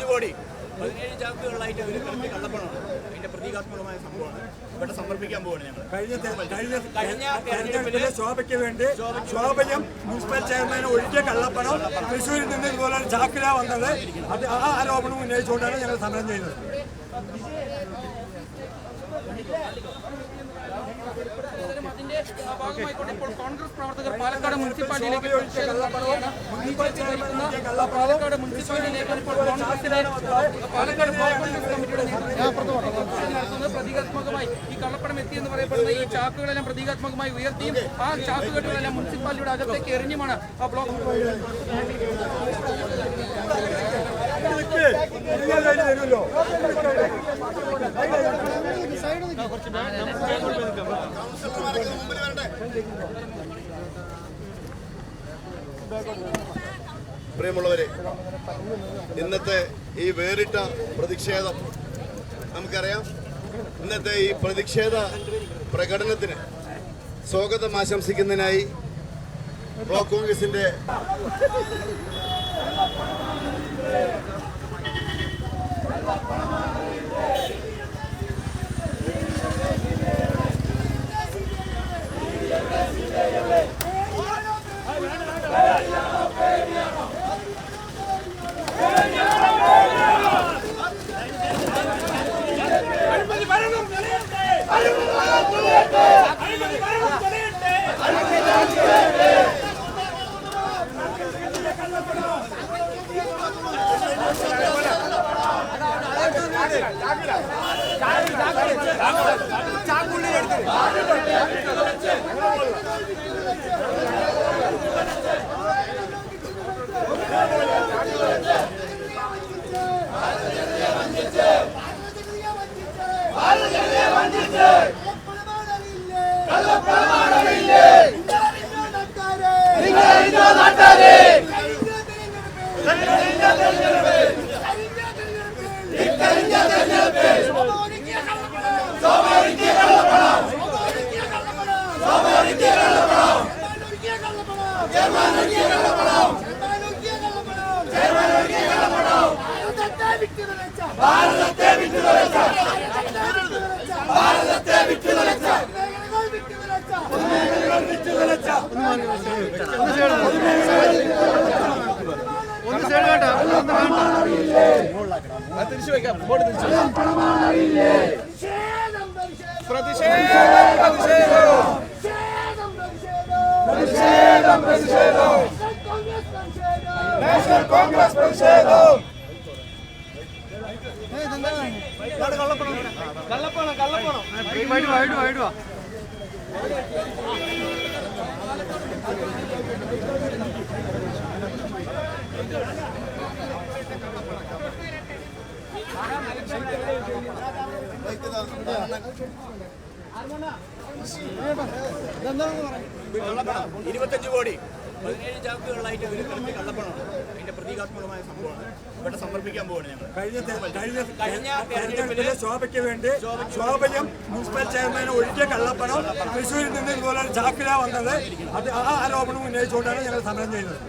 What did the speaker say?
കോടി 17 ചാക്കുകളിലായിട്ട് ഇവർ കിടത്തി കള്ളപ്പണമാണ്. അതിന്റെ പ്രതീകാത്മകമായ സംഭവമാണ് ഇവിടെ സമർപ്പിക്കാൻ പോവുകയാണ് ഞങ്ങൾ. കഴിഞ്ഞ തെരഞ്ഞെടുപ്പിലെ ശോഭയ്ക്ക് വേണ്ടി ശോഭയും മുനിസിപ്പൽ ചെയർമാനും ഒഴിഞ്ഞ കള്ളപ്പണം തൃശ്ശൂരിൽ നിന്ന് ഇതുപോലെ ചാക്കില വന്നത്, അത് ആ ആരോപണം ഉന്നയിച്ചുകൊണ്ടാണ് ഞങ്ങൾ സമരം ചെയ്യുന്നത്. അതിന്റെ ഭാഗമായിക്കൊണ്ട് ഇപ്പോൾ കോൺഗ്രസ് പ്രവർത്തകർ പാലക്കാട് മുനിസിപ്പാലിറ്റിയിലേക്ക് പാലക്കാട് മുനിസിപ്പാലിറ്റിയിലേക്ക് ഇപ്പോൾ കോൺഗ്രസിലെ പാലക്കാട് കോൺഗ്രസ് കമ്മിറ്റിയുടെ നേതൃത്വത്തിൽ പ്രതീകാത്മകമായി ഈ കള്ളപ്പണം എത്തിയെന്ന് പറയപ്പെടുന്ന ഈ ചാക്കുകളെല്ലാം പ്രതീകാത്മകമായി ഉയർത്തിയും ആ ചാക്കുകെട്ടുകളെല്ലാം മുനിസിപ്പാലിറ്റിയുടെ അകത്തേക്ക് എറിഞ്ഞുമാണ് ആ ബ്ലോക്ക് പ്രിയമുള്ളവരെ, ഇന്നത്തെ ഈ വേറിട്ട പ്രതിഷേധം നമുക്കറിയാം. ഇന്നത്തെ ഈ പ്രതിഷേധ പ്രകടനത്തിന് സ്വാഗതം ആശംസിക്കുന്നതിനായി ബ്ലോക്ക് കോൺഗ്രസിന്റെ കോടി 17 ചാക്കുകളിലായിട്ട് ഇവർ കിടത്തി കള്ളപ്പണമാണ്. അതിന്റെ പ്രതീകാത്മകമായ സംഭവമാണ് ഇവിടെ സമർപ്പിക്കാൻ പോവുകയാണ് ഞങ്ങൾ. കഴിഞ്ഞ തെരഞ്ഞെടുപ്പിലെ ശോഭയ്ക്ക് വേണ്ടി ശോഭയും മുനിസിപ്പൽ ചെയർമാനും ഒഴിഞ്ഞ കള്ളപ്പണം തൃശ്ശൂരിൽ നിന്ന് ഇതുപോലെ ചാക്കില വന്നത്, അത് ആ ആരോപണം ഉന്നയിച്ചുകൊണ്ടാണ് ഞങ്ങൾ സമരം ചെയ്യുന്നത്.